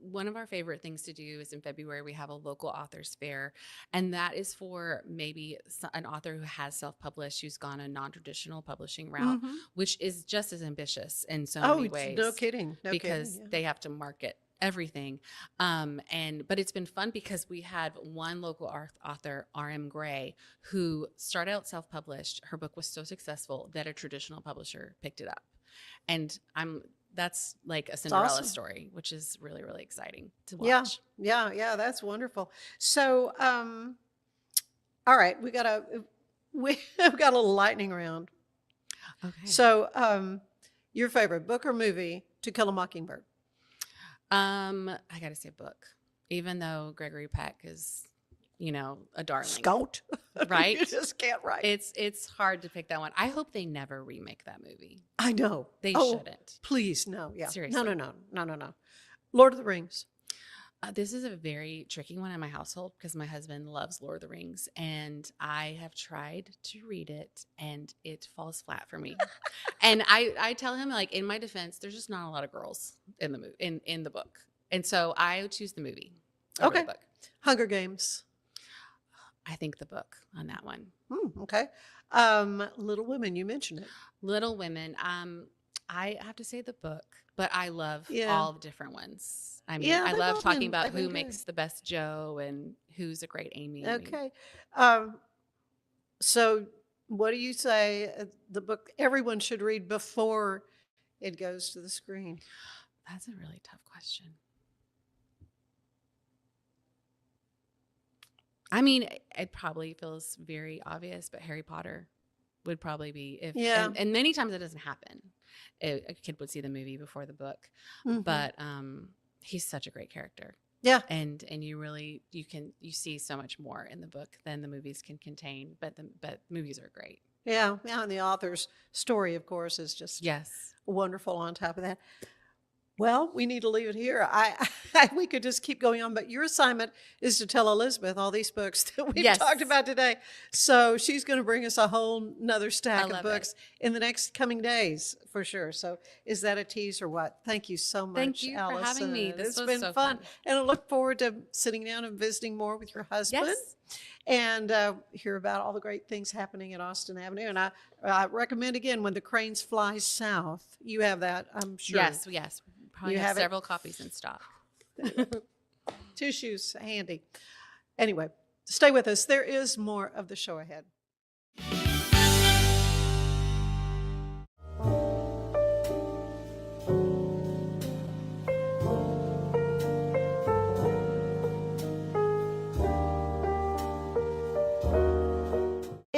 one of our favorite things to do is in February we have a local authors fair, and that is for maybe an author who has self-published, who's gone a non-traditional publishing route, which is just as ambitious in so many ways. No kidding. Because they have to market everything. But it's been fun because we had one local author, R.M. Gray, who started out self-published. Her book was so successful that a traditional publisher picked it up. And that's like a Cinderella story, which is really, really exciting to watch. Yeah, that's wonderful. So, all right, we've got a little lightning round. Okay. So, your favorite book or movie, To Kill a Mockingbird? I gotta say book, even though Gregory Peck is, a darling. Scout. Right? You just can't write. It's hard to pick that one. I hope they never remake that movie. I know. They shouldn't. Please, no. Yeah. Seriously. No. Lord of the Rings. This is a very tricky one in my household because my husband loves Lord of the Rings, and I have tried to read it, and it falls flat for me. And I tell him, like, in my defense, there's just not a lot of girls in the in the book, and so I choose the movie over the book. Hunger Games. I think the book on that one. Okay. Little Women. You mentioned it. Little Women. I have to say the book, but I love all the different ones. I mean, I love talking about who makes the best Joe and who's a great Amy. Okay. So what do you say the book everyone should read before it goes to the screen? That's a really tough question. I mean, it probably feels very obvious, but Harry Potter would probably be and many times it doesn't happen. A kid would see the movie before the book, but he's such a great character. Yeah, and you see so much more in the book than the movies can contain. But movies are great. Yeah, and the author's story, of course, is just wonderful. On top of that. Well, we need to leave it here. We could just keep going on, but your assignment is to tell Elizabeth all these books that we've talked about today. So she's going to bring us a whole nother stack of books in the next coming days, for sure. So is that a tease or what? Thank you so much, Thank you Alison. for having me. This It's was been so fun. And I look forward to sitting down and visiting more with your husband. Yes. And hear about all the great things happening at Austin Avenue. And I recommend, again, When the Cranes Fly South. You have that, I'm sure. Yes. Probably You have have it? several copies in stock. Tissues handy. Anyway, stay with us. There is more of the show ahead.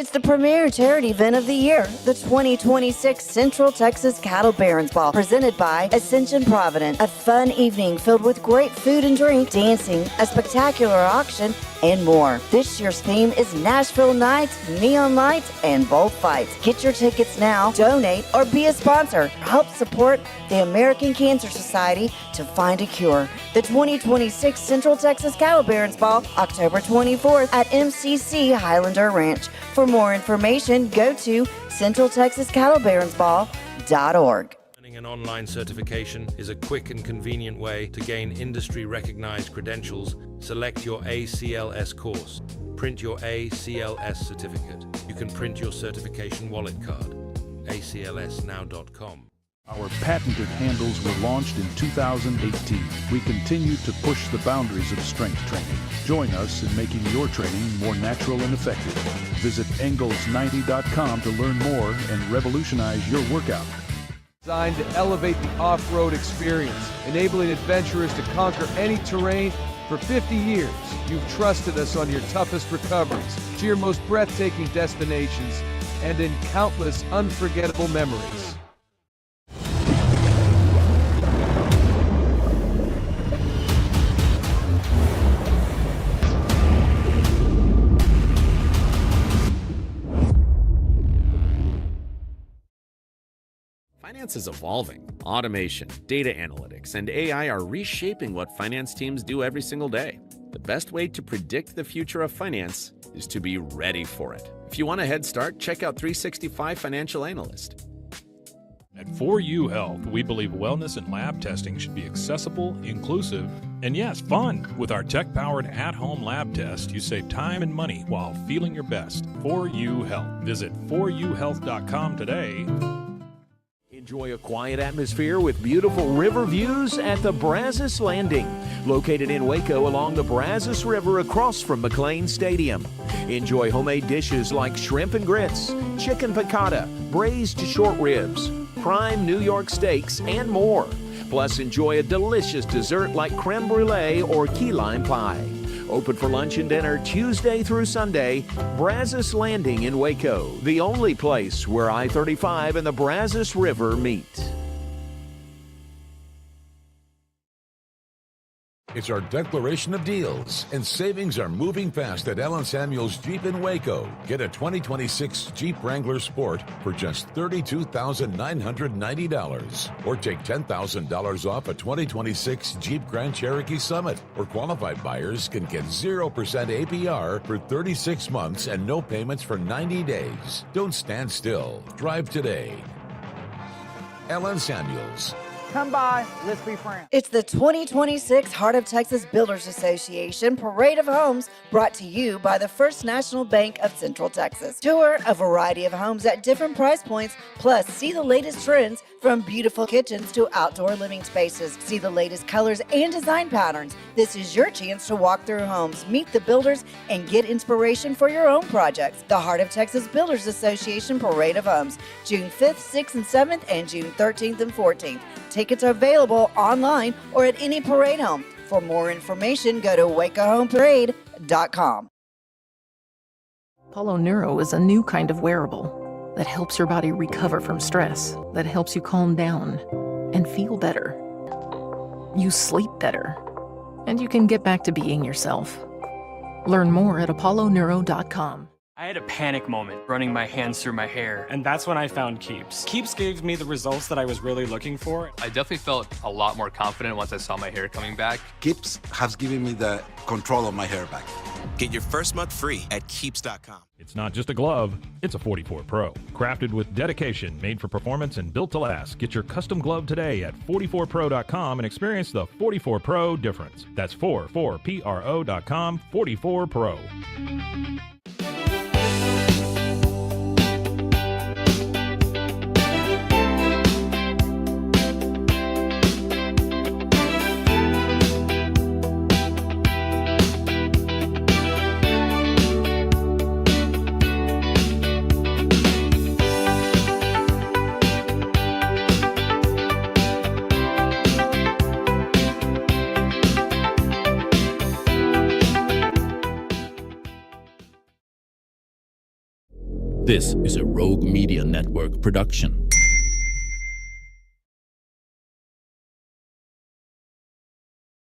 It's the premier charity event of the year, the 2026 Central Texas Cattle Barons Ball, presented by Ascension Providence. A fun evening filled with great food and drink, dancing, a spectacular auction, and more. This year's theme is Nashville Nights, Neon Lights, and Bullfights. Get your tickets now, donate, or be a sponsor. Help support the American Cancer Society to find a cure. The 2026 Central Texas Cattle Barons Ball, October 24th at MCC Highlander Ranch. For more information, go to centraltexascattlebaronsball.org. Earning an online certification is a quick and convenient way to gain industry-recognized credentials. Select your ACLS course. Print your ACLS certificate. You can print your certification wallet card. aclsnow.com. Our patented handles were launched in 2018. We continue to push the boundaries of strength training. Join us in making your training more natural and effective. Visit Engels90.com to learn more and revolutionize your workout. Designed to elevate the off-road experience, enabling adventurers to conquer any terrain. For 50 years, you've trusted us on your toughest recoveries, to your most breathtaking destinations, and in countless unforgettable memories. Finance is evolving. Automation, data analytics, and AI are reshaping what finance teams do every single day. The best way to predict the future of finance is to be ready for it. If you want a head start, check out 365 Financial Analyst. At 4U Health, we believe wellness and lab testing should be accessible, inclusive, and yes, fun. With our tech-powered at-home lab test, you save time and money while feeling your best. 4U Health. Visit 4uhealth.com today. Enjoy a quiet atmosphere with beautiful river views at the Brazos Landing, located in Waco along the Brazos River across from McLean Stadium. Enjoy homemade dishes like shrimp and grits, chicken piccata, braised short ribs, prime New York steaks, and more. Plus, enjoy a delicious dessert like creme brulee or key lime pie. Open for lunch and dinner Tuesday through Sunday. Brazos Landing in Waco, the only place where I-35 and the Brazos River meet. It's our declaration of deals, and savings are moving fast at Allen Samuels Jeep in Waco. Get a 2026 Jeep Wrangler Sport for just $32,990, or take $10,000 off a 2026 Jeep Grand Cherokee Summit. Or qualified buyers can get 0% APR for 36 months and no payments for 90 days. Don't stand still. Drive today. Allen Samuels. Come by, let's be friends. It's the 2026 Heart of Texas Builders Association Parade of Homes, brought to you by the First National Bank of Central Texas. Tour a variety of homes at different price points, plus see the latest trends from beautiful kitchens to outdoor living spaces. See the latest colors and design patterns. This is your chance to walk through homes, meet the builders, and get inspiration for your own projects. The Heart of Texas Builders Association Parade of Homes, June 5th, 6th, and 7th, and June 13th and 14th. Tickets are available online or at any parade home. For more information, go to wacohomeparade.com. Apollo Neuro is a new kind of wearable that helps your body recover from stress, that helps you calm down and feel better. You sleep better, and you can get back to being yourself. Learn more at apolloneuro.com. I had a panic moment running my hands through my hair, and that's when I found Keeps. Keeps gave me the results that I was really looking for. I definitely felt a lot more confident once I saw my hair coming back. Keeps has given me the control of my hair back. Get your first month free at Keeps.com. It's not just a glove, it's a 44 Pro. Crafted with dedication, made for performance, and built to last. Get your custom glove today at 44pro.com and experience the 44 Pro difference. That's 44pro.com, 44 Pro. This is a Rogue Media Network production.